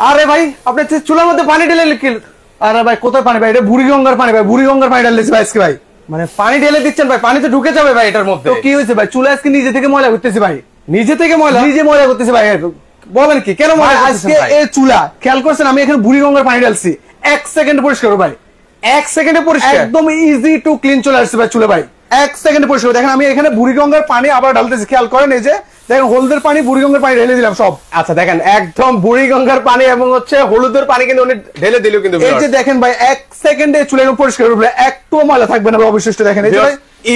আরে ভাই আপনি চুলার মধ্যে পানি ঢেলে আরে ভাই কোথায় পানি ভাই? এটা বুড়িগঙ্গার পানি ভাই, বুড়িগঙ্গার পানি ঢালতেছি ভাই আজকে ভাই। মানে পানি ঢেলে দিচ্ছেন ভাই, পানি তো ঢুকে যাবে ভাই এটার মধ্যে। তো কি হয়েছে ভাই? চুলা আজকে নিজে থেকে ময়লা করতেছি ভাই। নিজে থেকে ময়লা? নিজে ময়লা করতেছি ভাই। বলেন কি কেন ময়লা আজকে? এই চুলা খেয়াল করছেন আমি এখানে বুড়িগঙ্গার পানি ঢালছি, 1 সেকেন্ডে পরিষ্কার ভাই। 1 সেকেন্ডে পরিষ্কার, একদম ইজি টু ক্লিন চলে আসছে ভাই চুলা ভাই। 1 সেকেন্ডে পরিষ্কার। দেখেন আমি এখানে বুড়িগঙ্গার পানি আবার ঢালতেছি, খেয়াল করেন। এই যে দেখেন হলুদের পানি, বুড়িগঙ্গার পানি ঢেলে দিলাম সব। আচ্ছা দেখেন একদম বুড়িগঙ্গার পানি এবং হচ্ছে হলুদের পানি কিন্তু উনি ঢেলে দিল কিন্তু। এই যে দেখেন ভাই 1 সেকেন্ডে চুলা পরিষ্কার হবে, একটু ময়লা থাকবে না অবশিষ্ট। দেখেন এই যে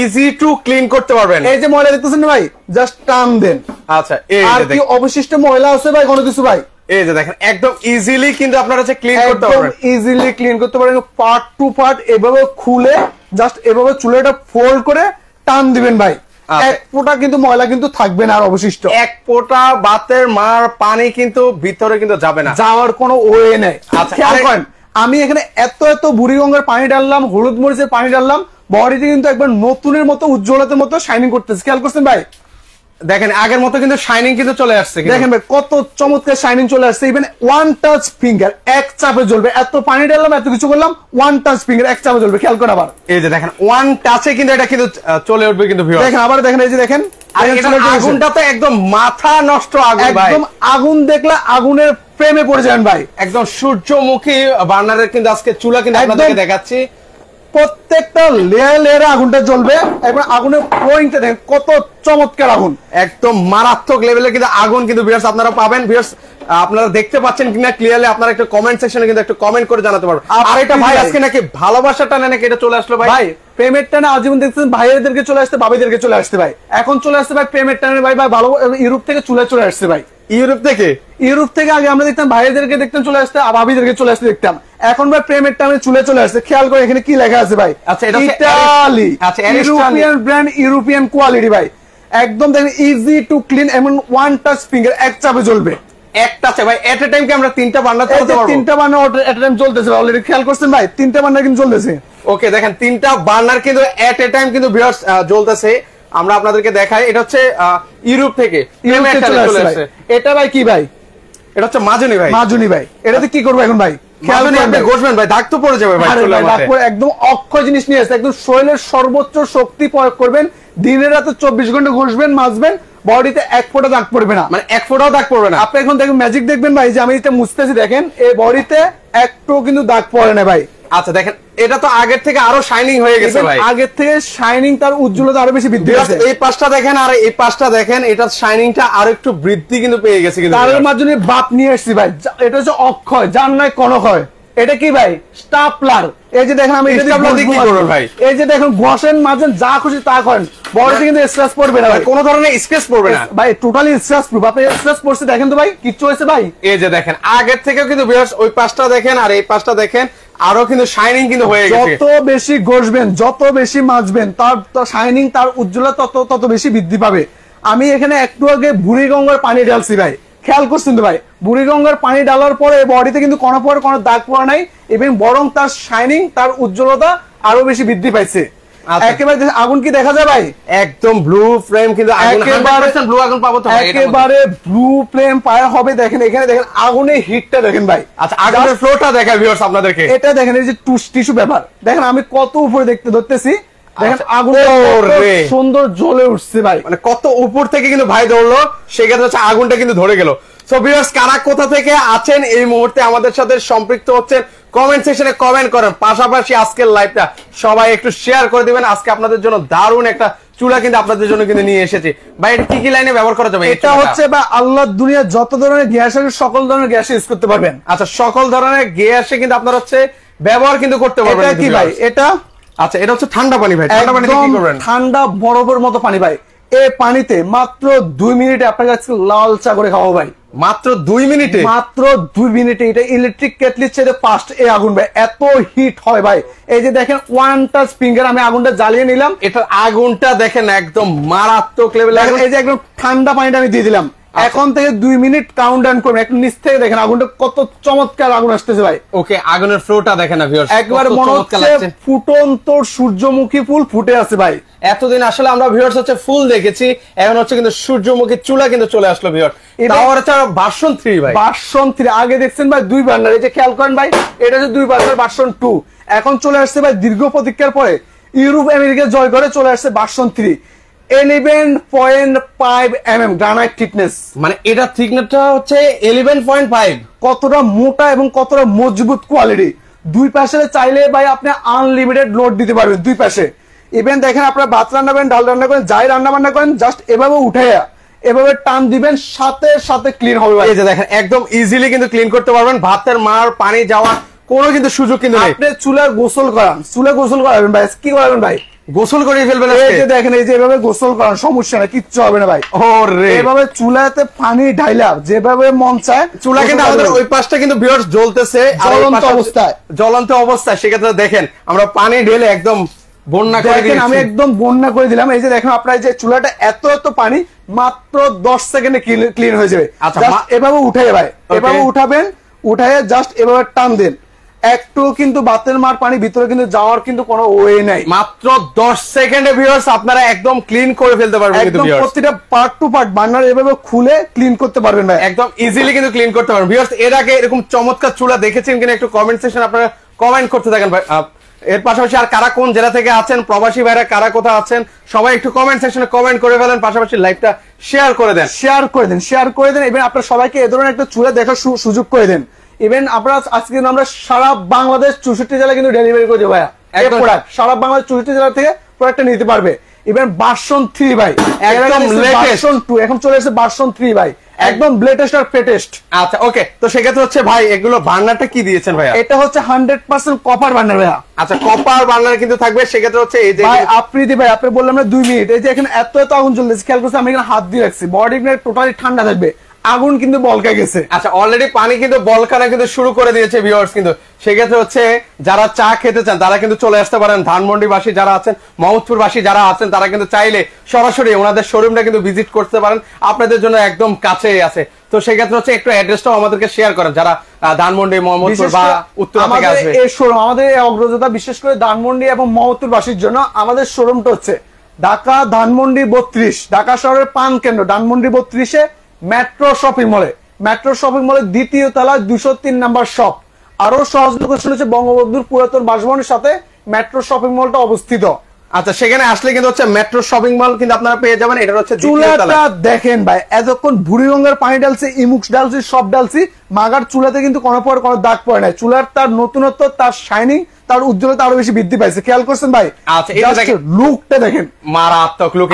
ইজি টু ক্লিন করতে পারবেন। এই যে ময়লা দেখতেছেন না ভাই, জাস্ট টান দেন। আচ্ছা আর কি অবশিষ্ট ময়লা আছে ভাই কোনো কিছু ভাই? এই যে দেখেন একদম ইজিলি কিন্তু আপনারা হচ্ছে ক্লিন করতে পারবেন, ইজিলি ক্লিন করতে পারেন। পার্ট টু পার্ট এভাবে খুলে জাস্ট এভাবে চুলাটা ফোল্ড করে টান দিবেন ভাই। এক ফোঁটা কিন্তু ময়লা কিন্তু থাকবে না আর অবশিষ্ট। এক ফোঁটা বাতের মার পানি কিন্তু ভিতরে কিন্তু যাবে না, যাওয়ার কোনো ওয়ে নেই। আচ্ছা খেয়াল করেন আমি এখানে এত এত বুড়িগঙ্গার পানি ডাললাম, হলুদ মরিচের পানি ডাললাম, বডিতে কিন্তু একবার নতুনের মতো উজ্জ্বলতার মতো শাইনিং করতেছে। খেয়াল করছেন ভাই? দেখেন আগের মতো কিন্তু শাইনিং কিন্তু চলে আসছে। দেখেন ভাই কত চমৎকার শাইনিং চলে আসছে। ইভেন ওয়ান টাচ ফিঙ্গার, এক চাপে জ্বলবে। এত পানি ডাললাম, এত কিছু করলাম, ওয়ান টাচ ফিঙ্গার এক চাপে জ্বলবে। খেয়াল করেন আবার এই যে দেখেন ওয়ান টাচে কিন্তু এটা কিন্তু চলে উঠবে কিন্তু ভিউয়ার্স। দেখেন আবার দেখেন এই যে দেখেন আগুনটা তো একদম মাথা নষ্ট আগুন ভাই। একদম আগুন দেখলে আগুনের প্রেমে পড়ে যাবেন ভাই। একদম সূর্যমুখী বার্নারের কিন্তু আজকে চুলা কিন্তু আপনাদেরকে দেখাচ্ছি। প্রত্যেকটা লেয়ার লেয়ারে আগুনটা জ্বলবে এবং আগুনের ফ্লোয়িংটা দেখেন কত চমৎকার আগুন, একদম মারাত্মক লেভেলের কিন্তু আগুন কিন্তু ভিউয়ার্স আপনারা পাবেন। ভিউয়ার্স আপনারা দেখতে পাচ্ছেন কিনা ক্লিয়ারলি আপনারা একটা কমেন্ট সেকশনে কিন্তু একটা কমেন্ট করে জানাতে পারবেন। আর এটা ভাই আজকে নাকি ভালোবাসা টানে নাকি এটা চলে আসলো ভাই? ভাই প্রেমের টানে আজীবন দেখছেন ভাইয়েরদেরকে চলে আসতে, ভাবিদেরকে চলে আসতে ভাই। এখন চলে আসছে ভাই প্রেমের টানে ভাই। ভাই ভালো ইউরোপ থেকে চলে আসছে ভাই। ইউরোপ থেকে আগে আমরা দেখতাম ভাইদেরকে দেখতাম চলে আসতে, আর ভাবিদেরকে চলে আসতে দেখতাম। এখন ভাই প্রেমের টাইমে চলে আসছে। খেয়াল করে এখানে কি লেখা আছে ভাই? আচ্ছা এটা ইতালি, আচ্ছা ইউরোপিয়ান ব্র্যান্ড, ইউরোপিয়ান কোয়ালিটি ভাই। একদম দেখেন ইজি টু ক্লিন, এমন ওয়ান টাচ ফিঙ্গার এক চাপে জ্বলবে। এক টাচে ভাই এট এ টাইম কি আমরা 3টা বার্নার চালাতে পারবো? 3টা বার্নার এট এ টাইম চলতেছে অলরেডি। খেয়াল করছেন ভাই 3টা বার্নার কিন্তু চলতেছে। ওকে দেখেন 3টা বার্নার কিন্তু এট এ টাইম কিন্তু ভিউয়ার্স জ্বলতেছে। আমরা আপনাদেরকে দেখাই এটা হচ্ছে ইউরোপ থেকে চলে আসছে। এটা ভাই কি ভাই? এটা হচ্ছে মাজুনি ভাই। মাজুনি ভাই এটাতে কি করবো এখন ভাই? দাগ তো পড়ে যাবে ভাই। একদম অক্ষয় জিনিস নিয়ে আসছে, একদম শরীরের সর্বোচ্চ শক্তি প্রয়োগ করবেন, দিনের রাতে 24 ঘন্টা ঘষবেন মাজবেন, বডিতে এক ফোঁটা দাগ পড়বে না, মানে এক ফোঁটাও দাগ পড়বে না। আপনি এখন দেখেন ম্যাজিক দেখবেন ভাই, যে আমি এটা মুছতেছি দেখেন এই বডিতে একটু কিন্তু দাগ পড়ে না ভাই। আচ্ছা দেখেন এটা তো আগের থেকে আরো শাইনিং হয়ে গেছে ভাই। আগের থেকে শাইনিং তার উজ্জ্বলতা আরো বেশি বৃদ্ধি পেয়েছে। এই পাশটা দেখেন আর এই পাশটা দেখেন, এটার শাইনিংটা আরো একটু বৃদ্ধি কিন্তু পেয়ে গেছে। কিন্তু তার মাঝে বাপ নিয়ে আসছি ভাই। এটা হচ্ছে অক্ষয়, যার নয় কনক হয়। এটা কি ভাই? স্টাপলার। এই যে দেখেন আমি এটা কি করব ভাই? এই যে দেখেন বসেন মাজেন যা খুশি তা করেন, বডিতে কিন্তু স্ক্র্যাচ পড়বে না ভাই, কোনো ধরনের স্ক্র্যাচ পড়বে না ভাই। Totally scratch proof. আপনি স্ক্র্যাচ পড়ছে দেখেন তো ভাই কিচ্ছু হয়েছে ভাই? এই যে দেখেন আগের থেকেও কিন্তু ভিউয়ার্স ওই পাশটা দেখেন আর এই পাশটা দেখেন আরো কিন্তু শাইনিং কিন্তু হয়ে গেছে। যত বেশি ঘষবেন, যত বেশি মাজবেন, তার শাইনিং তার উজ্জ্বলতা তত বেশি বৃদ্ধি পাবে। আমি এখানে একটু আগে বুড়িগঙ্গার পানি ঢালছি ভাই, খেয়াল করছেন তো ভাই? বুড়িগঙ্গার পানি ডালার পরে বডিতে কিন্তু কোনো দাগ পড়া নাই, এবং বরং তার শাইনিং তার উজ্জ্বলতা আরো বেশি বৃদ্ধি পাইছে। একেবারে আগুন কি দেখা যায় ভাই? একদম ব্লু ফ্লেম কিন্তু ব্লু আগুন পাবো তো একেবারে ব্লু ফ্লেম পাওয়া হবে। দেখেন এখানে দেখেন আগুনের হিটটা দেখেন ভাই। আচ্ছা আগুনের ফ্লোটা দেখাই ভিউয়ার্স আপনাদেরকে। এটা দেখেন এই যে টিস্যু পেপার দেখেন আমি কত উপরে ধরতেছি। দেখেন আগুন সুন্দর জ্বলে উঠছে ভাই, মানে কত উপর থেকে কিন্তু ভাই ধরলো, সেক্ষেত্রে হচ্ছে আগুনটা কিন্তু ধরে গেল। সো ভিউয়ার্স কারা কোথা থেকে আছেন এই মুহূর্তে আমাদের সাথে সম্পৃক্ত হচ্ছেন কমেন্ট সেকশনে কমেন্ট করেন, পাশাপাশি আজকের লাইভটা সবাই একটু শেয়ার করে দিবেন। আজকে আপনাদের জন্য দারুণ একটা চুলা কিন্তু আপনাদের জন্য কিন্তু নিয়ে এসেছি ভাই। এটা কি কি লাইনে ব্যবহার করা যাবে? এটা হচ্ছে বা আল্লাহর দুনিয়া যত ধরনের গ্যাস আছে সকল ধরনের গ্যাস ইউজ করতে পারবেন। আচ্ছা সকল ধরনের গ্যাসে কিন্তু আপনারা হচ্ছে ব্যবহার কিন্তু করতে পারবেন। এটা কি ভাই? এটা আচ্ছা এটা হচ্ছে ঠান্ডা পানি ভাই। ঠান্ডা পানিতে কি করবেন? ঠান্ডা বরফের মতো পানি ভাই। এই পানিতে মাত্র 2 মিনিটে আপনার কাছে লাল চা করে খাওয়া ভাই। মাত্র 2 মিনিটে? মাত্র 2 মিনিটে। এটা ইলেকট্রিক কেটলির চেয়ে ফাস্ট এই আগুন ভাই, এত হিট হয় ভাই। এই যে দেখেন ওয়ান টাচ ফিঙ্গার আমি আগুনটা জ্বালিয়ে নিলাম, এটা আগুনটা দেখেন একদম মারাত্মক লেভেল। এই যে একদম ঠান্ডা পানিটা আমি দিয়ে দিলাম, এখন থেকে 2 মিনিট কাউন্টডাউন করবেন, একটু নিচ থেকে দেখেন আগুনটা কত চমৎকার আগুন আসতেছে ভাই। ওকে, আগুনের ফ্লোটা দেখেন না ভিউয়ার্স, একবার মনে হচ্ছে ফুটন্ত সূর্যমুখী ফুল ফুটে আছে ভাই। এতদিন আসলে আমরা ভিউয়ার্স হচ্ছে ফুল দেখেছি, এখন হচ্ছে কিন্তু সূর্যমুখী চুলা কিন্তু চলে আসলো ভিউয়ার্স। তাও হচ্ছে ভার্সন 3 ভাই, ভার্সন 3 আগে দেখছেন ভাই 2 বার্নার, এই যে খেয়াল করেন ভাই এটা হচ্ছে 2 বার্নার ভার্সন 2, এখন চলে আসছে ভাই দীর্ঘ প্রতীক্ষার পরে ইউরোপ আমেরিকা জয় করে চলে আসছে ভার্সন 3 11.5 mm গ্রানাইট থিকনেস। মানে এটা থিকনেসটা হচ্ছে 11.5, কতটা মোটা এবং কতটা মজবুত কোয়ালিটি। দুই পাশে চাইলে ভাই আপনি আনলিমিটেড লোড দিতে পারবেন দুই পাশে। ইভেন দেখেন আপনারা ভাত রান্না করেন, ডাল রান্না করেন, যাই রান্না বান্না করেন, জাস্ট এভাবে উঠাইয়া এভাবে টান দিবেন, সাথে সাথে ক্লিন হবে ভাই। এই যে দেখেন একদম ইজিলি কিন্তু ক্লিন করতে পারবেন, ভাতের মার পানি যাওয়া কোনো কিন্তু সুযোগ কিন্তু নেই। আপনি চুলার গোসল করান, চুলা গোসল করাবেন ভাই, কি করাবেন ভাই? গোসল করে ফেলবেন। এই যে দেখেন এই যে এভাবে গোসল করান, সমস্যা না, কিচ্ছু হবে না ভাই। ওরে এভাবে চুলাতে পানি ঢাইলা যেভাবে মন চায়, চুলা কিন্তু আমাদের ওই পাশটা কিন্তু ভিউয়ার্স জ্বলতেছে জ্বলন্ত অবস্থায়, জ্বলন্ত অবস্থায়। সেক্ষেত্রে দেখেন আমরা পানি ঢেলে একদম বন্যা করে দিয়েছি, আমি একদম বন্যা করে দিলাম। এই যে দেখেন আপনার যে চুলাটা এত এত পানি মাত্র 10 সেকেন্ডে ক্লিন হয়ে যাবে। আচ্ছা, এভাবে উঠাই ভাই, এভাবে উঠাবেন, উঠাইয়ে জাস্ট এভাবে টান দেন, একটু কিন্তু বাতের মার পানি ভিতরে কিন্তু যাওয়ার কিন্তু কোনো ওয়ে নাই। মাত্র 10 সেকেন্ডে ভিউয়ার্স আপনারা একদম ক্লিন করে ফেলতে পারবেন কিন্তু ভিউয়ার্স। প্রতিটা পার্ট টু পার্ট বার্নার এভাবে খুলে ক্লিন করতে পারবেন ভাই, একদম ইজিলি কিন্তু ক্লিন করতে পারবেন ভিউয়ার্স। এর আগে এরকম চমৎকার চুলা দেখেছেন কিনা একটু কমেন্ট সেকশন আপনারা কমেন্ট করতে থাকেন ভাই। এর পাশাপাশি আর কারা কোন জেলা থেকে আছেন, প্রবাসী ভাইরা কারা কোথায় আছেন, সবাই একটু কমেন্ট সেকশনে কমেন্ট করে ফেলেন, পাশাপাশি লাইভটা শেয়ার করে দেন, শেয়ার করে দেন। ইভেন আপনারা সবাইকে এ ধরনের একটা চুলা দেখার সুযোগ করে দেন। ইভেন আপনারা আজকে কিন্তু আমরা সারা বাংলাদেশ 64 জেলা কিন্তু ডেলিভারি করে দেব ভাইয়া। এই প্রোডাক্ট সারা বাংলাদেশ 64 জেলা থেকে প্রোডাক্টটা নিতে পারবে। ইভেন ভার্সন 3 ভাই, একদম লেটেস্ট। ভার্সন 2 এখন চলে এসেছে ভার্সন 3 ভাই, একদম লেটেস্ট আর ফেটেস্ট। আচ্ছা ওকে, তো সেক্ষেত্রে হচ্ছে ভাই এগুলো বার্নারটা কি দিয়েছেন ভাইয়া? এটা হচ্ছে 100% কপার বার্নার ভাইয়া। আচ্ছা, কপার বার্নার কিন্তু থাকবে। সেক্ষেত্রে হচ্ছে এই যে ভাই আপ্রীতি ভাই, আপনি বললাম না 2 মিনিট, এই যে এখানে এত এত আগুন জ্বলতেছে, খেয়াল করছি আমি এখানে হাত দিয়ে রাখছি, বডি টোটালি ঠান্ডা থাকবে, আগুন কিন্তু বলকা গেছে। আচ্ছা, অলরেডি পানি কিন্তু বলকানো কিন্তু শুরু করে দিয়েছে ভিউয়ার্স। কিন্তু সেক্ষেত্রে হচ্ছে যারা চা খেতে চান তারা কিন্তু চলে আসতে পারেন। ধানমন্ডিবাসী যারা আছেন, মোহাম্মদপুরবাসী যারা আছেন, তারা কিন্তু চাইলে সরাসরি ওনাদের শোরুমটা কিন্তু ভিজিট করতে পারেন, আপনাদের জন্য একদম কাছেই আছে। তো সেক্ষেত্রে হচ্ছে একটু অ্যাড্রেসটাও আমাদেরকে শেয়ার করেন, যারা ধানমন্ডি, মোহাম্মদপুর বা উত্তরা থেকে আসবে। এই শোরুম আমাদের অগ্রযাত্রা বিশেষ করে ধানমন্ডি এবং মোহাম্মদপুরবাসীর জন্য আমাদের শোরুমটা হচ্ছে ঢাকা ধানমন্ডি 32, ঢাকা শহরের পান কেন্দ্র ধানমন্ডি 32-এ মেট্রো শপিং মলে, মেট্রো শপিং মলের দ্বিতীয় তলায় 203 নাম্বার শপ। আরো সহজ লোকেশন হচ্ছে বঙ্গবন্ধুর পুরাতন বাসভবনের সাথে মেট্রো শপিং মলটা অবস্থিত। আচ্ছা, সেখানে আসলে কিন্তু হচ্ছে মেট্রো শপিং মল কিন্তু আপনারা পেয়ে যাবেন। এটা হচ্ছে চুলাটা দেখেন ভাই, এতক্ষণ বুড়িগঙ্গার পানি ডালছি, ইমুক্স ডালছি, সব ডালছি, মাগার চুলাতে কিন্তু কোনো পর কোনো দাগ পড়ে নাই। চুলার তার নতুনত্ব, তার শাইনিং, তার উজ্জ্বলতা আরো বেশি বৃদ্ধি পাইছে, খেয়াল করছেন ভাই? আচ্ছা, এটা দেখেন লুকটা দেখেন, মারাত্মক লুক।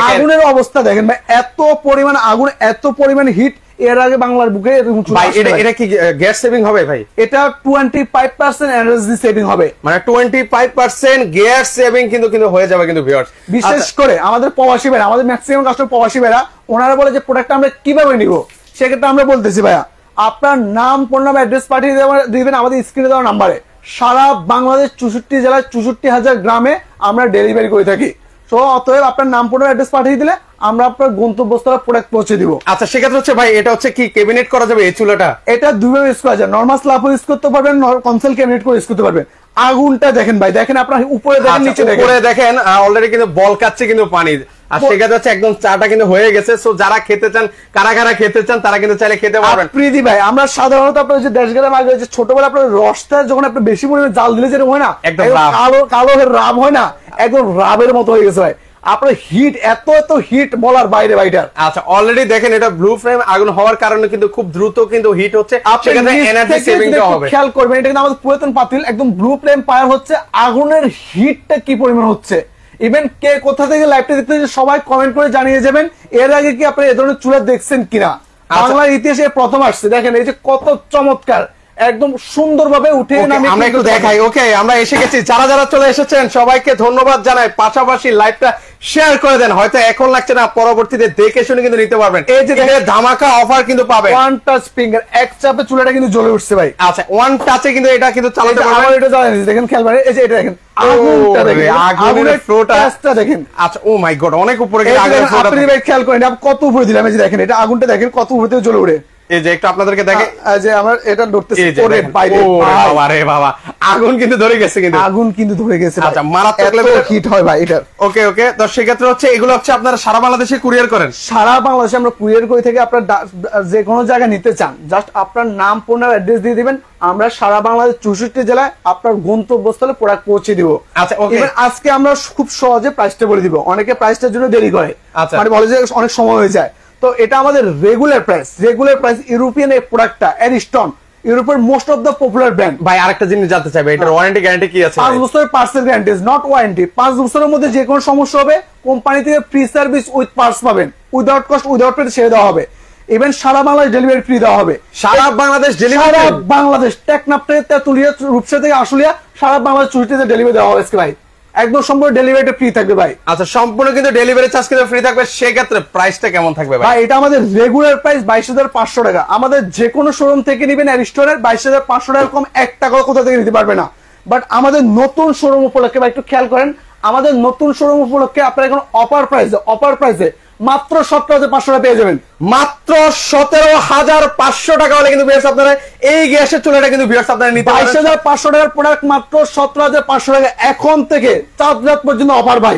আগুনের অবস্থা দেখেন ভাই, এত পরিমাণ আগুন, এত পরিমাণ হিট এর আগে বাংলার বুকে এরকম চুলা। এটা কি গ্যাস সেভিং হবে ভাই? এটা 25% এনার্জি সেভিং হবে, মানে 25% গ্যাস সেভিং কিন্তু হয়ে যাবে কিন্তু ভিউয়ার্স। বিশেষ করে আমাদের প্রবাসী ভাইরা, আমাদের ম্যাক্সিমাম কাস্টমার প্রবাসী ভাইরা, ওনারা বলে যে প্রোডাক্টটা আমরা কিভাবে নিব। সেক্ষেত্রে আমরা বলতেছি ভাইয়া, আপনার নাম, ফোন নাম্বার, অ্যাড্রেস পাঠিয়ে দিবেন আমাদের স্ক্রিনে দেওয়া নাম্বারে। সারা বাংলাদেশ 64 জেলায় 64,000 গ্রামে আমরা ডেলিভারি করে থাকি। তো অতএব আপনার নাম, ফোন, অ্যাড্রেস পাঠিয়ে দিলে আমরা আপনার গন্তব্যস্থলে প্রোডাক্ট পৌঁছে দিব। আচ্ছা, সেক্ষেত্রে হচ্ছে ভাই এটা হচ্ছে কি ক্যাবিনেট করা যাবে এই চুলাটা? এটা দুইভাবে ইউজ করা যায়, নরমাল স্ল্যাব ইউজ করতে পারবেন, কনসোল ক্যাবিনেট করে ইউজ করতে পারবেন। আগুনটা দেখেন ভাই, দেখেন আপনার উপরে দেখেন, নিচে দেখেন, উপরে দেখেন অলরেডি কিন্তু বল কাচ্ছে কিন্তু পানি। আর সেক্ষেত্রে হচ্ছে একদম চাটা কিন্তু হয়ে গেছে। সো যারা খেতে চান, কারা কারা খেতে চান, তারা কিন্তু চাইলে খেতে পারবেন। প্রীতি ভাই, আমরা সাধারণত আপনার যে দেশগ্রাম আগে যে ছোটবেলা আপনার রসটা যখন আপনি বেশি পরিমাণে জাল দিলে যেরকম হয় না, একদম কালো কালো রাব হয় না, একদম রাবের মতো হয়ে গেছে ভাই। আপনার হিট এত হিট বলার বাইরে ভাইটার। আচ্ছা, অলরেডি দেখেন এটা ব্লু ফ্লেম আগুন হওয়ার কারণে কিন্তু খুব দ্রুত কিন্তু হিট হচ্ছে, সেখানে এনার্জি সেভিংটা হবে। খেয়াল করবেন, এটা কিন্তু আমাদের পুরাতন পাতিল, একদম ব্লু ফ্লেম ফায়ার হচ্ছে, আগুনের হিটটা কি পরিমাণ হচ্ছে। ইভেন কে কোথা থেকে লাইভটা দেখতে সবাই কমেন্ট করে জানিয়ে যাবেন। এর আগে কি আপনি এ ধরনের চুলা দেখছেন কিনা? বাংলার ইতিহাসে প্রথম আসছে, দেখেন এই যে কত চমৎকার একদম সুন্দরভাবে উঠে আমরা একটু দেখাই। ওকে, আমরা এসে গেছি। যারা যারা চলে এসেছেন সবাইকে ধন্যবাদ জানাই, পাশাপাশি লাইভটা শেয়ার করে দেন। হয়তো এখন লাগছে না, পরবর্তীতে দেখে শুনে কিন্তু নিতে পারবেন। এই যে দেখেন ধামাকা অফার কিন্তু পাবেন। ওয়ান টাচ ফিঙ্গার, এক চাপে চুলাটা কিন্তু জ্বলে উঠছে ভাই। আচ্ছা, ওয়ান টাচে কিন্তু এটা কিন্তু চালাতে পারবেন। আমার এটা জ্বালানি দেখেন, খেয়াল করেন, এই যে এটা দেখেন, আগুনটা দেখেন, আগুনের ফ্লোটা দেখেন। আচ্ছা, ও মাই গড, অনেক উপরে কিন্তু আগুনের ফ্লোটা। আপনি ভাই খেয়াল করেন কত উপরে দিলাম, এই যে দেখেন এটা আগুনটা দেখেন কত উপরে থেকে জ্বলে উঠে। এই যে একটু আপনাদেরকে দেখে, যে আমার এটা ধরতেছে পরে বাইরে, বাবা রে বাবা, আগুন কিন্তু ধরে গেছে, কিন্তু আগুন কিন্তু ধরে গেছে। আচ্ছা, মারাত্মক লেভেলের হিট হয় ভাই এটা। ওকে ওকে, তো সেই ক্ষেত্রে হচ্ছে এগুলো হচ্ছে আপনারা সারা বাংলাদেশে কুরিয়ার করেন? সারা বাংলাদেশে আমরা কুরিয়ার করে থেকে আপনার যে কোনো জায়গায় নিতে চান, জাস্ট আপনার নাম, ফোন আর অ্যাড্রেস দিয়ে দিবেন, আমরা সারা বাংলাদেশ 64 জেলায় আপনার গন্তব্যস্থলে প্রোডাক্ট পৌঁছে দিব। আচ্ছা, ওকে, আজকে আমরা খুব সহজে প্রাইসটা বলে দিব, অনেকে প্রাইসটার জন্য দেরি করে, মানে বলে যে অনেক সময় হয়ে যায়। তো এটা আমাদের রেগুলার প্রাইস, ইউরোপিয়ান এই প্রোডাক্টটা অ্যারিস্টন, ইউরোপের most of the popular brand. ভাই আরেকটা জিনিস জানতে চাইবে, এটার ওয়ারেন্টি গ্যারান্টি কি আছে? 5 বছরের পার্সেল গ্যারান্টি, নট ওয়ারেন্টি। 5 বছরের মধ্যে যে কোনো সমস্যা হবে কোম্পানি থেকে ফ্রি সার্ভিস উইথ পার্টস পাবেন, উইদাউট কস্ট, উইদাউট পেড ছেড়ে দেওয়া হবে। ইভেন সারা বাংলাদেশ ডেলিভারি ফ্রি দেওয়া হবে। সারা বাংলাদেশ ডেলিভারি? সারা বাংলাদেশ, টেকনাফ থেকে তেতুলিয়া, রূপসা থেকে আশুলিয়া, সারা বাংলাদেশ 64 ডেলিভারি দেওয়া হবে ভাই। একদম সম্পূর্ণ ডেলিভারিটা ফ্রি থাকবে ভাই। আচ্ছা, সম্পূর্ণ কিন্তু ডেলিভারি চার্জ কিন্তু ফ্রি থাকবে। সেক্ষেত্রে প্রাইসটা কেমন থাকবে ভাই? এটা আমাদের রেগুলার প্রাইস 22,500 টাকা। আমাদের যে কোনো শোরুম থেকে নিবেন অ্যারিস্টনের 22,500 টাকা কম 1 টাকাও কোথা থেকে নিতে পারবে না। বাট আমাদের নতুন শোরুম উপলক্ষে ভাই একটু খেয়াল করেন, আমাদের নতুন শোরুম উপলক্ষে আপনারা এখন অফার প্রাইসে মাত্র 17,500 টাকা পেয়ে যাবেন। মাত্র 17,500 টাকা হলে কিন্তু ভিউয়ার্স আপনারা এই গ্যাসের চুলাটা কিন্তু ভিউয়ার্স আপনারা নিতে পারবেন। 22,500 টাকার প্রোডাক্ট মাত্র 17,500 টাকা এখন থেকে 4 রাত পর্যন্ত অফার ভাই।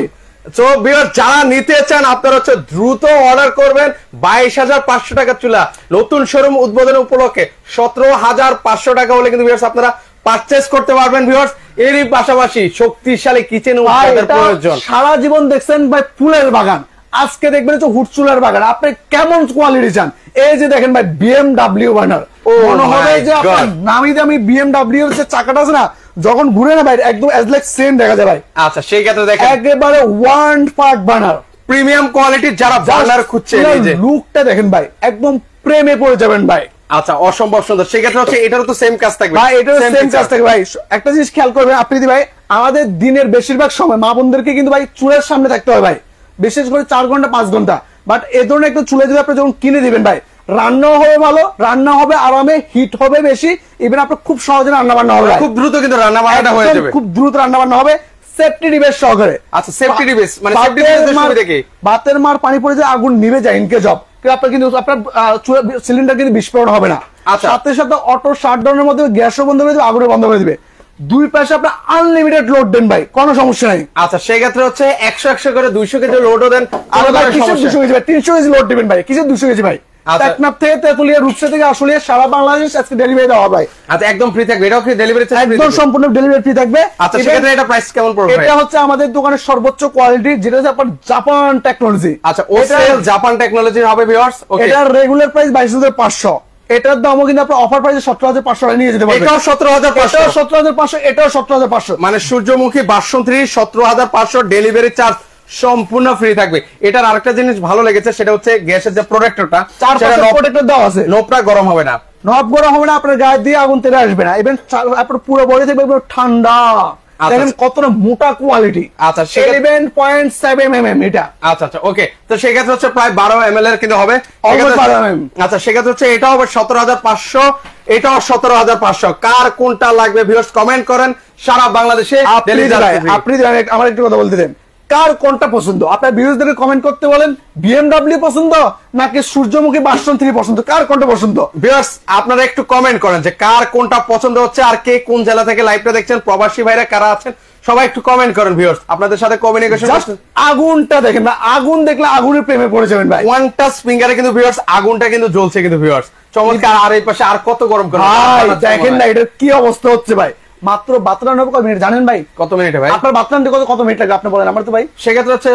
তো ভিউয়ার্স যারা নিতে চান আপনারা হচ্ছে দ্রুত অর্ডার করবেন। 22,500 টাকার চুলা নতুন শোরুম উদ্বোধন উপলক্ষে 17,500 টাকা হলে কিন্তু ভিউয়ার্স আপনারা পারচেজ করতে পারবেন। ভিউয়ার্স এরই পাশাপাশি শক্তিশালী কিচেন উপকরণের প্রয়োজন। সারা জীবন দেখছেন ভাই ফুলের বাগান, আজকে দেখবেন হচ্ছে হুড চুলার বাগান। আপনি কেমন কোয়ালিটি চান? এই যে দেখেন ভাই BMW বার্নার, মনে হবে যে আপনার নামি দামি BMW এর যে চাকাটা আছে না, যখন ঘুরে না ভাই একদম অ্যাজ লাইক সেম দেখা যায় ভাই। আচ্ছা, সেই ক্ষেত্রে দেখেন একেবারে ওয়ান পার্ট বার্নার, প্রিমিয়াম কোয়ালিটির যারা বার্নার খুঁজছেন, এই যে লুকটা দেখেন ভাই, একদম প্রেমে পড়ে যাবেন ভাই। আচ্ছা, অসম্ভব সুন্দর। সেই ক্ষেত্রে হচ্ছে এটারও তো সেম কাজ থাকবে ভাই, এটারও সেম কাজ থাকবে ভাই। একটা জিনিস খেয়াল করবেন আপনি ভাই, আমাদের দিনের বেশিরভাগ সময় মা বোনদেরকে কিন্তু ভাই চুলের সামনে থাকতে হয় ভাই, বিশেষ করে 4 ঘন্টা 5 ঘন্টা। বাট এ ধরনের একটা চুলে যদি আপনি যখন কিনে দিবেন ভাই, রান্নাও হবে ভালো, রান্না হবে আরামে, হিট হবে বেশি, ইভেন আপনার খুব সহজে রান্না বান্না হবে, খুব দ্রুত কিন্তু রান্না বান্নাটা হয়ে যাবে, খুব দ্রুত রান্না বান্না হবে, সেফটি ডিভাইস সহকারে। আচ্ছা, সেফটি ডিভাইস মানে সেফটি ডিভাইসের সুবিধা কি? বাতের মার পানি পড়ে যায়, আগুন নিভে যায় ইনকে জব, আপনার কিন্তু আপনার সিলিন্ডার কিন্তু বিস্ফোরণ হবে না। সাথে সাথে অটো শাটডাউনের মধ্যে গ্যাসও বন্ধ করে দিবে, আগুনও বন্ধ করে দিবে। দুই পাশে আপনার আনলিমিটেড লোড দেন ভাই, কোনো সমস্যা নাই। আচ্ছা, সেই ক্ষেত্রে হচ্ছে 100 করে 200 কেজি লোডও দেন, আর ভাই 200 কেজি ভাই, 300 কেজি লোড দিবেন ভাই, কিছু 200 কেজি ভাই। টেকনাফ থেকে তেতুলিয়া, রূপসা থেকে আশুলিয়া, সারা বাংলাদেশ আজকে ডেলিভারি দেওয়া ভাই। আচ্ছা, একদম ফ্রি থাকবে, এটাও কি ডেলিভারি চার্জ? একদম সম্পূর্ণ ডেলিভারি ফ্রি থাকবে। আচ্ছা, সেক্ষেত্রে এটা প্রাইস কেমন পড়বে? এটা হচ্ছে আমাদের দোকানের সর্বোচ্চ কোয়ালিটি, যেটা হচ্ছে আপনার জাপান টেকনোলজি। আচ্ছা, ওসেল জাপান টেকনোলজি হবে ভিউয়ার্স। ওকে, এটার রেগুলার প্রাইস 22,500, এটার দামও কিন্তু আপনার অফার প্রাইসে 17,500 টাকা নিয়ে যেতে পারবেন। এটাও 17,500, 17,500, এটাও 17,500, মানে সূর্যমুখী বাসন 3 17,500, ডেলিভারি চার্জ সম্পূর্ণ ফ্রি থাকবে। এটার আরেকটা জিনিস ভালো লেগেছে, সেটা হচ্ছে গ্যাসের যে প্রোটেক্টরটা, প্রোটেক্টর দেওয়া আছে, নোপটা গরম হবে না, নব গরম হবে না, আপনার গায়ে দিয়ে আগুন তেলে আসবে না, ইভেন আপনার পুরো বডি থেকে ঠান্ডা। দেখেন কতটা মোটা কোয়ালিটি। আচ্ছা, 11.7 mm এটা। আচ্ছা আচ্ছা, ওকে, তো সেক্ষেত্রে হচ্ছে প্রায় 12 ml এর কিন্তু হবে। আচ্ছা, সেক্ষেত্রে হচ্ছে এটাও হবে 17,500, এটাও 17,500। কার কোনটা লাগবে ভিউয়ার্স কমেন্ট করেন, সারা বাংলাদেশে আপনি আমার একটু কথা বলতে দেন, কার কোনটা পছন্দ? আপনার ভিউয়ারদের কমেন্ট করতে বলেন, BMW পছন্দ নাকি সূর্যমুখী বাসন 3 পছন্দ, কার কোনটা পছন্দ? ভিউয়ার্স আপনারা একটু কমেন্ট করেন যে কার কোনটা পছন্দ হচ্ছে, আর কে কোন জেলা থেকে লাইভটা দেখছেন, প্রবাসী ভাইরা কারা আছেন সবাই একটু কমেন্ট করেন। ভিউয়ার্স আপনাদের সাথে কমিউনিকেশন, আগুনটা দেখেন না, আগুন দেখলে আগুনের প্রেমে পড়ে যাবেন ভাই। ওয়ান টাচ ফিঙ্গারে কিন্তু ভিউয়ার্স আগুনটা কিন্তু জ্বলছে কিন্তু ভিউয়ার্স, চমৎকার। আর এই পাশে আর কত গরম করে ভাই দেখেন না, এটার কি অবস্থা হচ্ছে ভাই। মাত্র বাতরান হবে কত মিনিট জানেন ভাই? কত মিনিটে ভাই আপনার বাতরান কত মিনিট লাগে আপনি বলেন আমার তো ভাই? সেক্ষেত্রে হচ্ছে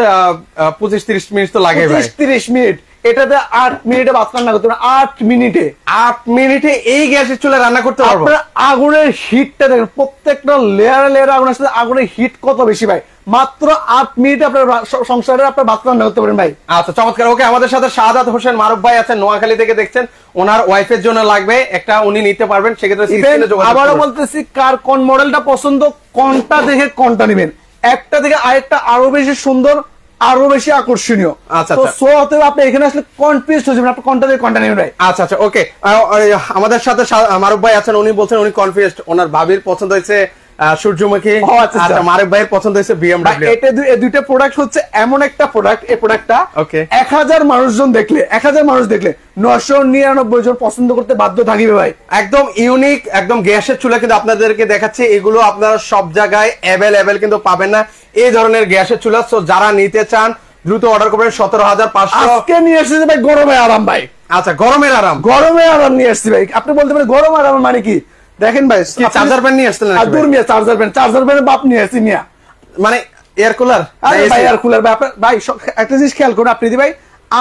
25-30 মিনিট তো লাগে ভাই। 25-30 মিনিট, এটাতে 8 মিনিটে বাতরান না করতে, 8 মিনিটে এই গ্যাসের চুলায় রান্না করতে পারবো। আপনার আগুনের হিটটা দেখেন, প্রত্যেকটা লেয়ারে লেয়ারে আগুন আসছে, আগুনের হিট কত বেশি ভাই। মাত্র 8 মিনিট আপনার সংসারে আপনার ভাত রান্না করতে পারেন ভাই। আচ্ছা চমৎকার। ওকে, আমাদের সাথে শাহাদাত হোসেন মারুফ ভাই আছেন, নোয়াখালী থেকে দেখছেন, ওনার ওয়াইফের জন্য লাগবে একটা, উনি নিতে পারবেন, সেক্ষেত্রে আবারও বলতেছি কার কোন মডেলটা পছন্দ, কোনটা দেখে কোনটা নেবেন, একটা থেকে আরেকটা আরো বেশি সুন্দর, আরো বেশি আকর্ষণীয়। আচ্ছা তো সো অতএব আপনি এখানে আসলে কনফিউজ হয়ে যাবেন, আপনি কোনটা থেকে কোনটা নেবেন ভাই। আচ্ছা আচ্ছা ওকে, আমাদের সাথে মারুফ ভাই আছেন, উনি বলছেন উনি কনফিউজড, ওনার ভাবির পছন্দ হয়েছে সূর্যমুখী, আচ্ছা মারুফ ভাইয়ের পছন্দ হয়েছে বিএমডব্লিউ। এটা দুইটা প্রোডাক্ট হচ্ছে এমন একটা প্রোডাক্ট, এই প্রোডাক্টটা 1000 মানুষজন দেখলে, 1000 মানুষ দেখলে 999 জন পছন্দ করতে বাধ্য থাকবে ভাই। একদম ইউনিক, একদম গ্যাসের চুলা কিন্তু আপনাদেরকে দেখাচ্ছি, এগুলো আপনারা সব জায়গায় অ্যাভেলেবেল কিন্তু পাবেন না এই ধরনের গ্যাসের চুলা। সো যারা নিতে চান দ্রুত অর্ডার করবেন। 17,500 আজকে নিয়ে এসেছে ভাই গরমে আরাম ভাই। আচ্ছা গরমের আরাম, গরমে আরাম নিয়ে এসেছি ভাই। আপনি বলতে পারেন গরম আরাম মানে কি, দেখেন ভাই চার্জার প্যান নিয়ে আসছেন, দূর মিয়া চার্জার প্যানের বাপ নিয়ে আসছি মিয়া, মানে এয়ার কুলার ভাই, এয়ার কুলার ভাই। ভাই একটা জিনিস খেয়াল করুন, আপনি ভাই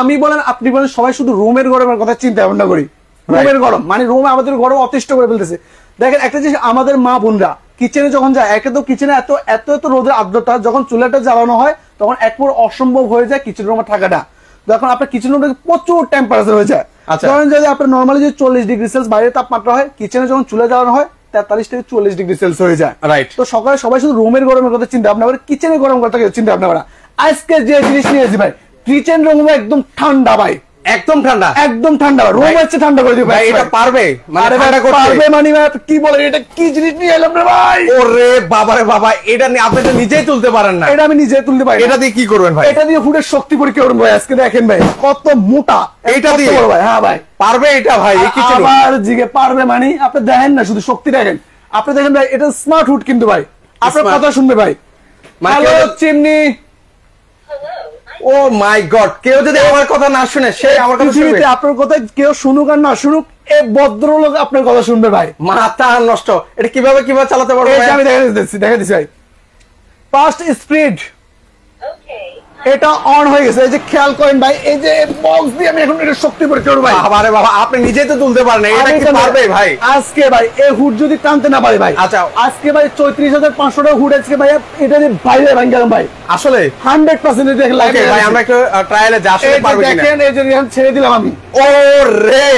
আমি বলেন আপনি বলেন, সবাই শুধু রুমের গরমের কথা চিন্তা ভাবনা করি, রুমের গরম মানে রুমে আমাদের গরম অতিষ্ঠ করে ফেলতেছে। দেখেন একটা জিনিস, আমাদের মা বোনরা কিচেনে যখন যায়, একে তো কিচেনে এত এত এত রোদের আর্দ্রতা, যখন চুলাটা জ্বালানো হয় তখন একবার অসম্ভব হয়ে যায় কিচেন রুমে থাকাটা। যখন আপনার কিচেন রুমটা প্রচুর টেম্পারেচার হয়ে যায়, ধরেন যদি আপনার নর্মালি যদি 40 ডিগ্রি সেলসিয়াস বাইরে তাপমাত্রা হয়, কিচেনে যখন চুলা জ্বালানো হয় 43 থেকে 40 ডিগ্রি সেলসিয়াস হয়ে যায়। রাইট। তো সকালে সবাই শুধু রুমের গরমের কথা চিন্তা ভাবনা করে, কিচেনের গরম কথা চিন্তা ভাবনা করা। আজকে যে জিনিস নিয়েছি ভাই, কিচেন রুম একদম ঠান্ডা ভাই, একদম ঠান্ডা, একদম ঠান্ডা, রুম হচ্ছে ঠান্ডা করে দিবে ভাই। এটা পারবে মানে পারবে মানে কি বলে, এটা কি জিনিস নিয়ে এলাম রে ভাই? ওরে বাবা রে বাবা, এটা নিয়ে আপনি তো নিজেই তুলতে পারেন না। এটা আমি নিজে তুলতে পারি। এটা দিয়ে কি করবেন ভাই? এটা দিয়ে ফুডের শক্তি পরীক্ষা করুন ভাই। আজকে দেখেন ভাই কত মোটা, এটা দিয়ে ভাই। হ্যাঁ ভাই পারবে এটা ভাই, এই কিচেন আবার জিগে পারবে মানে আপনি দেখেন না, শুধু শক্তি দেখেন। আপনি দেখেন ভাই এটা স্মার্ট হুড কিন্তু ভাই, আপনার কথা শুনবে ভাই। হ্যালো চিমনি, ও মাই গড, কেউ যদি আমার কথা না শুনে সে আমার কথা শুনবে? আপনার কথা কেউ শুনুক আর না শুনুক, এই ভদ্রলোক আপনার কথা শুনবে ভাই। মাথা নষ্ট। এটা কিভাবে চালাতে পারবো আমি দেখা দিচ্ছি ভাই। ফার্স্ট স্পিড, এটা অন হয়ে গেছে, এই যে খেয়াল করেন ভাই, এই যে বক্স দিয়ে আমি এখন এটা শক্তি পরীক্ষা করব ভাই। আরে বাবা, আপনি নিজেই তো তুলতে পারেন, এটা কি পারবে ভাই? আজকে ভাই এই হুড যদি টানতে না পারে ভাই, আচ্ছা আজকে ভাই 34,500 টাকা হুড আজকে ভাই, এটা যে বাইরে ভাঙলাম ভাই, আসলে 100% দেখে লাগে ভাই। আমরা একটু ট্রায়ালে যা আসলে পারবে কিনা দেখেন। এই যে ছেড়ে দিলাম আমি, ও রে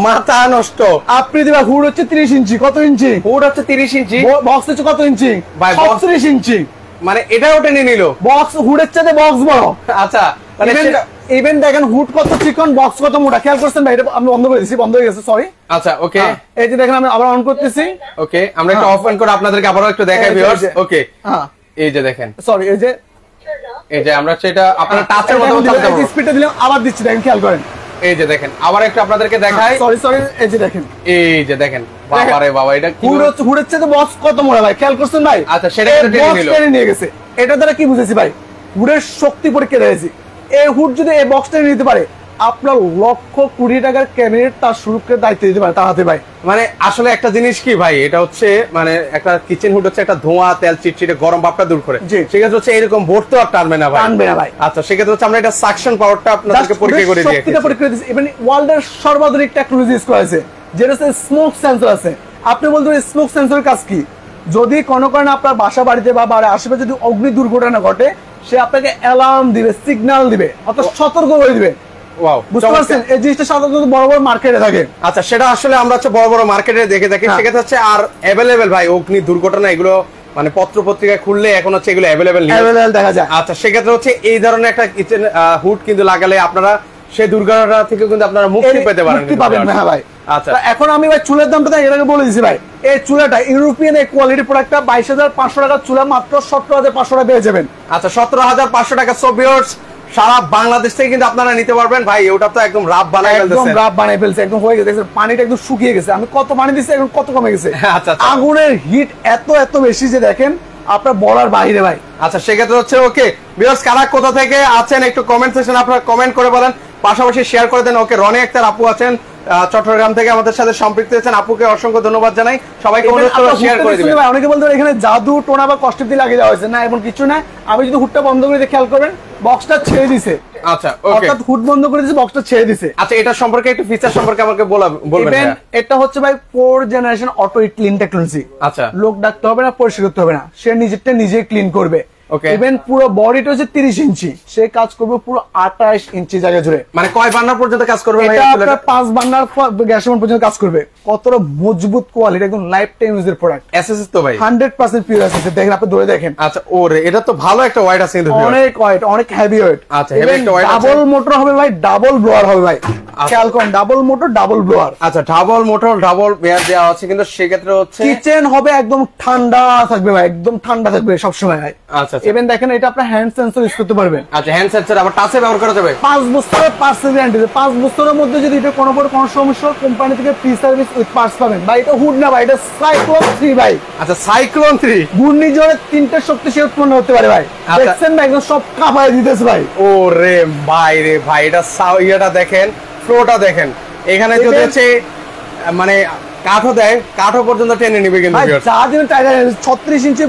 মাথা নষ্ট। আপনি দিবা হুড হচ্ছে 30 ইঞ্চি, কত ইঞ্চি হুড হচ্ছে 30 ইঞ্চি, বক্স হচ্ছে কত ইঞ্চি ভাই? 30 ইঞ্চি, মানে এটাও টেনে নিল। বক্স হুডের চেয়ে বক্স বড়। আচ্ছা ইভেন দেখেন হুড কত চিকন, বক্স কত মোটা, খেয়াল করছেন ভাই? এটা আমি বন্ধ করে দিয়েছি, বন্ধ হয়ে গেছে, সরি। আচ্ছা ওকে, এই যে দেখেন আমি আবার অন করতেছি। ওকে, আমরা একটু অফ অন করে আপনাদেরকে আবারো একটু দেখাই ভিউয়ার্স। ওকে হ্যাঁ, এই যে দেখেন, সরি এই যে আমরা সেটা আপনার টাচের মতো চালাতে পারবো। স্পিডটা দিলাম, আবার দিচ্ছি, দেখেন খেয়াল করেন। এই যে দেখেন, আবার একটু আপনাদেরকে দেখাই। সরি এই যে দেখেন, বাবারে বাবা, এটা কি হুডের চেয়ে বক্স কত মোটা ভাই, খেয়াল করছেন ভাই? আচ্ছা সেটা টেনে নিয়ে গেছে। এটা দ্বারা কি বুঝেছি ভাই, হুডের শক্তি পরীক্ষা দিয়েছি। এই হুড যদি এই বক্সটা নিতে পারে, আপনার 1,20,00,000 টাকার ক্যাবিনেট তার সুরক্ষার দায়িত্ব দিতে পারে তার হাতে ভাই। মানে আসলে একটা জিনিস কি ভাই, এটা হচ্ছে মানে একটা কিচেন হুড হচ্ছে একটা ধোঁয়া তেল চিটচিটে গরম ভাবটা দূর করে, সেক্ষেত্রে হচ্ছে এরকম বোর্ড তো আর টানবে না ভাই। আচ্ছা সেক্ষেত্রে হচ্ছে আমরা এটা সাকশন পাওয়ারটা আপনাদেরকে পরীক্ষা করে দিয়েছি, শক্তিটা পরীক্ষা করে দিয়েছি। ইভেন ওয়ার্ল্ডের সর্বাধুনিক টেকনোলজি ইউজ করা হয়েছে, যেটা হচ্ছে স্মোক সেন্সর আছে। আপনি বলতে পারেন স্মোক সেন্সরের কাজ কি? যদি কোনো কারণে আপনার বাসা বাড়িতে বা আশেপাশে যদি অগ্নি দুর্ঘটনা ঘটে, সে আপনাকে অ্যালার্ম দিবে, সিগন্যাল দিবে, অর্থাৎ সতর্ক করে দিবে। বুঝতে পারছেন? এই জিনিসটা সাধারণত বড় বড় মার্কেটে থাকে। আচ্ছা সেটা আসলে আমরা হচ্ছে বড় বড় মার্কেটে দেখে থাকি, সেক্ষেত্রে হচ্ছে আর অ্যাভেলেবেল ভাই অগ্নি দুর্ঘটনা এগুলো মানে পত্র পত্রিকায় খুললে এখন হচ্ছে এগুলো অ্যাভেলেবেল দেখা যায়। আচ্ছা সেক্ষেত্রে হচ্ছে এই ধরনের একটা কিচেন হুড কিন্তু লাগালে আপনারা সেই দুর্ঘটনা থেকে কিন্তু আপনারা মুক্তি পেতে পারেন। হ্যাঁ ভাই। আচ্ছা এখন আমি ভাই চুলের দামটা এর আগে বলে দিছি ভাই, এই চুলাটা ইউরোপিয়ান কোয়ালিটি প্রোডাক্টটা 22,500 টাকার চুলা মাত্র 17,500 টাকা পেয়ে যাবেন। আচ্ছা 17,500 টাকা। সো ভিউয়ার্স সারা বাংলাদেশ থেকে কিন্তু আপনারা নিতে পারবেন ভাই। ওটা তো একদম রাব বানাই ফেলছে, একদম রাব বানাই ফেলছে, একদম হয়ে গেছে, পানিটা একদম শুকিয়ে গেছে। আমি কত পানি দিছি, এখন কত কমে গেছে। আচ্ছা আগুনের হিট এত বেশি যে দেখেন আপনার বলার বাইরে ভাই। আচ্ছা সেক্ষেত্রে হচ্ছে ওকে ভিউয়ার্স কারা কোথা থেকে আছেন একটু কমেন্ট সেকশনে আপনারা কমেন্ট করে বলেন, পাশাপাশি শেয়ার করে দেন। ওকে রনি আক্তার আপু আছেন চট্টগ্রাম থেকে আমাদের সাথে সম্পৃক্ত হয়েছেন, আপুকে অসংখ্য ধন্যবাদ জানাই। সবাইকে অনুরোধ করে শেয়ার করে দিবেন। অনেকে বলতে পারে এখানে জাদু টোনা বা কষ্ট দিয়ে লাগিয়ে দেওয়া হয়েছে, না এমন কিছু না। আমি যদি হুডটা বন্ধ করে দিয়ে খেয়াল করবেন, বক্সটা ছেড়ে দিছে। আচ্ছা ওকে, অর্থাৎ হুড বন্ধ করে দিয়েছে, বক্সটা ছেড়ে দিছে। আচ্ছা এটা সম্পর্কে একটু ফিচার সম্পর্কে আমাকে বলবেন। এটা হচ্ছে ভাই 4th generation auto clean technology. আচ্ছা লোক ডাকতে হবে না, পরিষ্কার করতে হবে না, সে নিজেরটা নিজেই ক্লিন করবে। ওকে ইভেন পুরো বডিটা হচ্ছে 30 ইঞ্চি, সে কাজ করবে পুরো 28 ইঞ্চি জায়গা জুড়ে। মানে কয় বার্নার পর্যন্ত কাজ করবে? এটা আপনার 5 বার্নার গ্যাস ওভেন পর্যন্ত কাজ করবে। কতটা মজবুত কোয়ালিটি, একদম লাইফ টাইম ইউজের প্রোডাক্ট। এসএসএস তো ভাই 100% পিওর এসএসএস, দেখেন আপনি ধরে দেখেন। আচ্ছা ওরে, এটা তো ভালো একটা ওয়েট আছে কিন্তু, অনেক ওয়েট, অনেক হেভি ওয়েট। আচ্ছা হেভি একটা ওয়েট আছে। ডাবল মোটর হবে ভাই, ডাবল ব্লোয়ার হবে ভাই, খেয়াল করেন, ডাবল মোটর ডাবল ব্লোয়ার। আচ্ছা ডাবল মোটর ডাবল বেয়ার দেওয়া আছে, কিন্তু সেক্ষেত্রে হচ্ছে কিচেন হবে একদম ঠান্ডা থাকবে ভাই, একদম ঠান্ডা থাকবে সব সময় ভাই। আচ্ছা ইভেন দেখেন এটা আপনার হ্যান্ড সেন্সর ইউজ করতে পারবেন। আচ্ছা হ্যান্ড সেন্সর আবার টাচে ব্যবহার করা যাবে। 5 বছরের পার্টস গ্যারান্টি, 5 বছরের মধ্যে যদি এটা কোনো সমস্যা কোম্পানি থেকে ফ্রি সার্ভিস উইথ পার্টস পাবেন ভাই। এটা হুড না ভাই, এটা সাইক্লোন 3 ভাই। আচ্ছা সাইক্লোন 3 ঘূর্ণিঝড়ে 3টা শক্তি সে উৎপন্ন হতে পারে ভাই। দেখছেন না একদম সব কাঁপায় দিতেছে ভাই। ওরে ভাই রে ভাই, এটা ইয়েটা দেখেন, ফ্লোটা দেখেন, এখানে যদি হচ্ছে মানে কাঠও দেয়, কাঠও পর্যন্ত টেনে নিবে কিন্তু যা দিন টাইগার 36 ইঞ্চি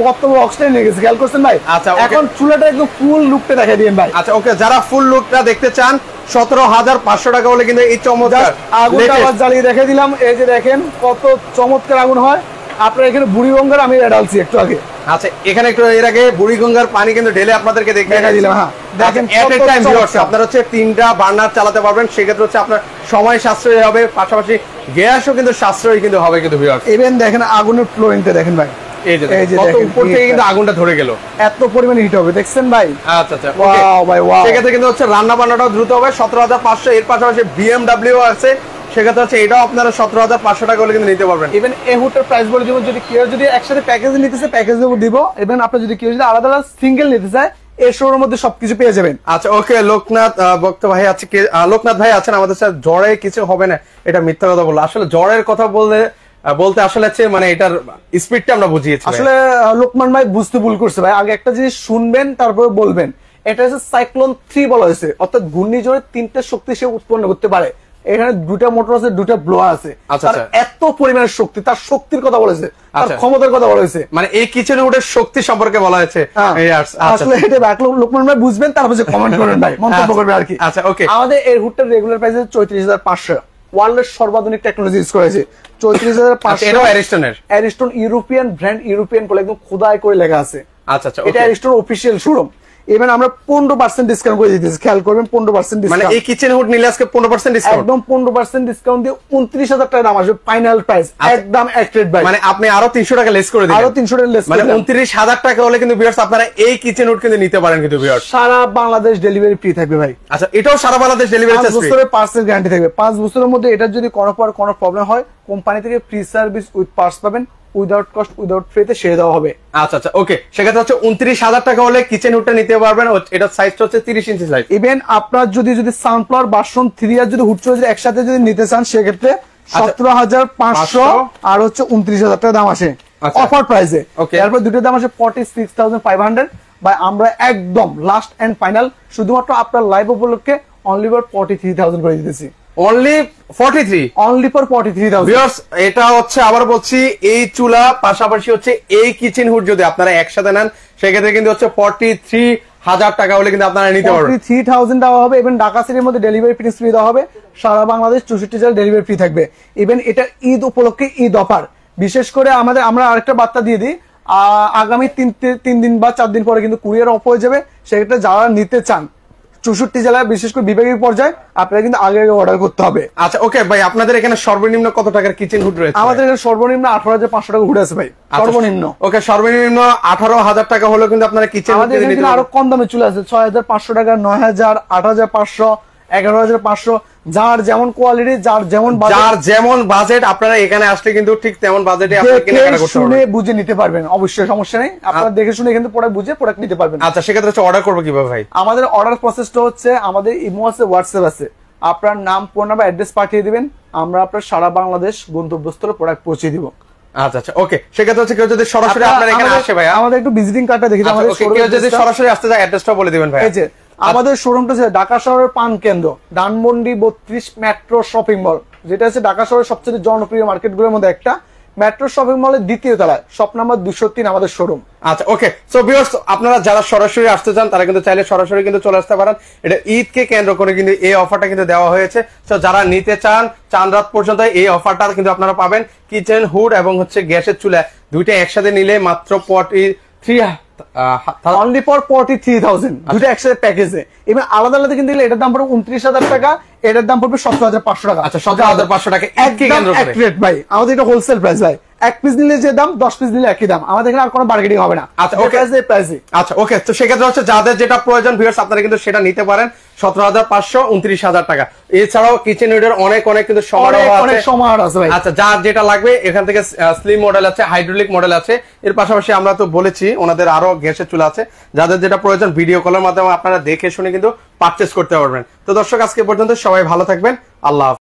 বর্তমান বক্সটা নিয়ে গেছে, খেয়াল করছেন ভাই। আচ্ছা এখন চুলাটা একদম ফুল লুকটা দেখাই দিন ভাই। আচ্ছা ওকে, যারা ফুল লুকটা দেখতে চান 17,500 টাকা হলে কিন্তু এই চমৎকার আগুনটা আবার জ্বালিয়ে দেখে দিলাম। এই যে দেখেন কত চমৎকার আগুন হয়। আপনার এখানে বুড়িগঙ্গার আমি ঢালছি একটু আগে। আচ্ছা এখানে একটু এর আগে বুড়িগঙ্গার পানি কিন্তু ঢেলে আপনাদেরকে দেখিয়ে দিলাম। হ্যাঁ দেখেন এট এ টাইম আপনারা হচ্ছে 3টা বার্নার চালাতে পারবেন, সেক্ষেত্রে হচ্ছে আপনার সময় সাশ্রয় হবে, পাশাপাশি গ্যাসও কিন্তু সাশ্রয় কিন্তু হবে কিন্তু ভিউয়ার্স। ইভেন দেখেন আগুনের ফ্লোইংটা দেখেন ভাই, এই যে কত উপর থেকে কিন্তু আগুনটা ধরে গেল, এত পরিমাণে হিট হবে দেখছেন ভাই। আচ্ছা আচ্ছা ওয়াও ভাই ওয়াও। সেক্ষেত্রে কিন্তু হচ্ছে রান্না বান্নাটাও দ্রুত হবে। 17,500, এর পাশাপাশি BMW আছে, সেক্ষেত্রে হচ্ছে এটাও আপনারা 17,500 টাকা হলে কিন্তু নিতে পারবেন। ইভেন এই হুডের প্রাইস বলে দিব, যদি কেউ যদি একসাথে প্যাকেজ নিতে চায় প্যাকেজ দিব। ইভেন আপনি যদি কেউ যদি আলাদা আলাদা সিঙ্গেল নিতে চায় এই শোরুমের মধ্যে সবকিছু পেয়ে যাবেন। আচ্ছা ওকে, লোকনাথ ভক্ত ভাই আছে, লোকনাথ ভাই আছেন আমাদের সাথে। জ্বরে কিছু হবে না, এটা মিথ্যা কথা বললো। আসলে জ্বরের কথা বলতে আসলে হচ্ছে মানে এটার স্পিডটা আমরা বুঝিয়েছি। আসলে লোকমান ভাই বুঝতে ভুল করছে ভাই, আগে একটা জিনিস শুনবেন তারপরে বলবেন। এটা হচ্ছে সাইক্লোন 3 বলা হয়েছে, অর্থাৎ ঘূর্ণিঝড়ে 3টা শক্তি সে উৎপন্ন করতে পারে। এখানে 2টা মোটর আছে, 2টা ব্লোয়ার আছে। এত পরিমাণের শক্তি, তার শক্তির কথা বলেছে, তার ক্ষমতার কথা বলেছে, মানে এই কিচেন হুডের শক্তি সম্পর্কে বলা হয়েছে। আসলে এটা লোকমান ভাই বুঝবেন, তারপরে কমেন্ট করবেন ভাই, মন্তব্য করবেন আর কি। আচ্ছা ওকে, আমাদের এই হুডটার রেগুলার প্রাইস 34,500, ওয়ার্ল্ডের সর্বাধুনিক টেকনোলজি ইউজ করেছে। 34,500 অ্যারিস্টন ইউরোপিয়ান ব্র্যান্ড, ইউরোপিয়ান বলে একদম খোদাই করে লেখা আছে। আচ্ছা আচ্ছা, এটা অ্যারিস্টন অফিশিয়াল শোরুম। ইভেন আমরা 15% ডিসকাউন্ট করে দিতেছি, খেয়াল করবেন 15% ডিসকাউন্ট। মানে এই কিচেন হুড নিলে আজকে 15% ডিসকাউন্ট, একদম 15% ডিসকাউন্ট দিয়ে 29,000 টাকা দাম আসবে ফাইনাল প্রাইস, একদম অ্যাক্রেট ভাই। মানে আপনি আরো 300 টাকা লেস করে দিবেন, আরো 300 টাকা লেস, মানে 29,000 টাকা হলে কিন্তু ভিউয়ার্স আপনারা এই কিচেন হুড কিন্তু নিতে পারেন কিন্তু ভিউয়ার্স। সারা বাংলাদেশ ডেলিভারি ফ্রি থাকবে ভাই। আচ্ছা এটাও সারা বাংলাদেশ ডেলিভারি চার্জ ফ্রি, 5 বছরের পার্সেল গ্যারান্টি থাকবে। 5 বছরের মধ্যে এটার যদি কোনো প্রবলেম হয় কোম্পানি থেকে ফ্রি সার্ভিস উইথ পার্টস পাবেন, উইদাউট কস্ট উইদাউট ফ্রিতে সেরে দেওয়া হবে। আচ্ছা আচ্ছা ওকে, সেক্ষেত্রে হচ্ছে 29,000 টাকা হলে কিচেন হুডটা নিতে পারবেন। এটার সাইজটা হচ্ছে 30 ইঞ্চি সাইজ। ইভেন আপনার যদি সানফ্লাওয়ার ভার্সন 3 আর যদি হুড যদি একসাথে যদি নিতে চান সেক্ষেত্রে 17,500 আর হচ্ছে 29,000 টাকা দাম আসে অফার প্রাইসে। তারপর দুটো দাম আসে 46,500 ভাই। আমরা একদম লাস্ট এন্ড ফাইনাল শুধুমাত্র আপনার লাইভ উপলক্ষে অনলি ফর 43,000 করে দিতেছি। Only 43, only for 43,000 viewers. এটা হচ্ছে আবার বলছি, এই চুলা পাশাপাশি হচ্ছে এই কিচেন হুড যদি আপনারা একসাথে নেন সেক্ষেত্রে কিন্তু হচ্ছে 43,000 টাকা হলে কিন্তু আপনারা নিতে পারবেন। 43,000 দেওয়া হবে। ইভেন ঢাকা সিটির মধ্যে ডেলিভারি ফ্রি দেওয়া হবে, সারা বাংলাদেশ 64 জেলায় ডেলিভারি ফ্রি থাকবে। ইভেন এটা ঈদ উপলক্ষে ঈদ অফার। বিশেষ করে আমরা আরেকটা বার্তা দিয়ে দিই, আগামী 3 দিন বা 4 দিন পরে কিন্তু কুরিয়ার অফ হয়ে যাবে। সেক্ষেত্রে যারা নিতে চান 64 জেলায় বিশেষ করে বিভাগীয় পর্যায়ে আপনারা কিন্তু আগে অর্ডার করতে হবে। আচ্ছা ওকে ভাই, আপনাদের এখানে সর্বনিম্ন কত টাকার কিচেন হুড রয়েছে? আমাদের এখানে সর্বনিম্ন 18,500 টাকা হুড আছে ভাই, সর্বনিম্ন। ওকে, সর্বনিম্ন 18,000 টাকা হলেও কিন্তু আপনারা কিচেন হুড নিতে পারবেন। আরো কম দামে চলে আসে 6,500 টাকা, 9,000, 8,500, 11,500, যার যেমন কোয়ালিটি, যার যেমন বাজেট আপনারা এখানে আসলে কিন্তু ঠিক তেমন বাজেটে আপনারা কেনাকাটা করতে পারবেন, শুনে বুঝে নিতে পারবেন। অবশ্যই সমস্যা নেই, আপনারা দেখে শুনে কিন্তু প্রোডাক্ট বুঝে প্রোডাক্ট নিতে পারবেন। আচ্ছা সেক্ষেত্রে হচ্ছে অর্ডার করবো কিভাবে ভাই? আমাদের অর্ডার প্রসেসটা হচ্ছে, আমাদের ইমো আছে, হোয়াটসঅ্যাপ আছে। আপনার নাম, ফোন নাম্বার, অ্যাড্রেস পাঠিয়ে দিবেন, আমরা আপনার সারা বাংলাদেশ গন্তব্যস্থলে প্রোডাক্ট পৌঁছে দিব। আচ্ছা আচ্ছা ওকে, সেক্ষেত্রে হচ্ছে কেউ যদি সরাসরি আপনার এখানে আসে ভাই, আমাদের একটু ভিজিটিং কার্ডটা দেখি। আমাদের কেউ যদি সরাসরি আসতে চায় অ্যাড্রেসটা বলে দিবেন ভাই। এই যে আমাদের শোরুমটা হচ্ছে ঢাকা শহরের পান কেন্দ্র, ধানমন্ডি 32 মেট্রো শপিং মল, যেটা হচ্ছে ঢাকা শহরের সবচেয়ে জনপ্রিয় মার্কেটগুলোর মধ্যে একটা। মেট্রো শপিং মলের 2য় তলায়, শপ নাম্বার 203 আমাদের শোরুম। আচ্ছা ওকে, সো ভিউয়ার্স আপনারা যারা সরাসরি আসতে চান তারা কিন্তু চাইলে সরাসরি কিন্তু চলে আসতে পারেন। এটা ঈদকে কেন্দ্র করে কিন্তু এই অফারটা কিন্তু দেওয়া হয়েছে। সো যারা নিতে চান চাঁদ রাত পর্যন্ত এই অফারটা কিন্তু আপনারা পাবেন। কিচেন হুড এবং হচ্ছে গ্যাসের চুলা দুইটা একসাথে নিলে মাত্র অনলি ফর 43,000 দুটো একসাথে প্যাকেজে। এবং আলাদা আলাদা কিন্তু এটার দাম পড়বে 29,000 টাকা, এটার দাম পড়বে 17,500 টাকা। আচ্ছা 17,500 টাকা একই কেন্দ্র করে। এক রেট ভাই, আমাদের এটা হোলসেল প্রাইস ভাই। এক পিস নিলে যে দাম 10 পিস নিলে একই দাম, আমাদের এখানে আর কোনো বার্গেনিং হবে না। আচ্ছা ওকে প্রাইসে। আচ্ছা ওকে, তো সেক্ষেত্রে হচ্ছে যাদের যেটা প্রয়োজন ভিউয়ার্স আপনারা কিন্তু সেটা নিতে পারেন। 17,500 29,000 টাকা। এছাড়াও কিচেন উডের অনেক কিন্তু অনেক সমাহার আছে ভাই। আচ্ছা যার যেটা লাগবে এখান থেকে স্লিম মডেল আছে, হাইড্রোলিক মডেল আছে। এর পাশাপাশি আমরা তো বলেছি ওনাদের আরো গ্যাসের চুলা আছে। যাদের যেটা প্রয়োজন ভিডিও কলের মাধ্যমে আপনারা দেখে শুনে কিন্তু পারচেজ করতে পারবেন। তো দর্শক আজকে পর্যন্ত সবাই ভালো থাকবেন, আল্লাহ হাফেজ।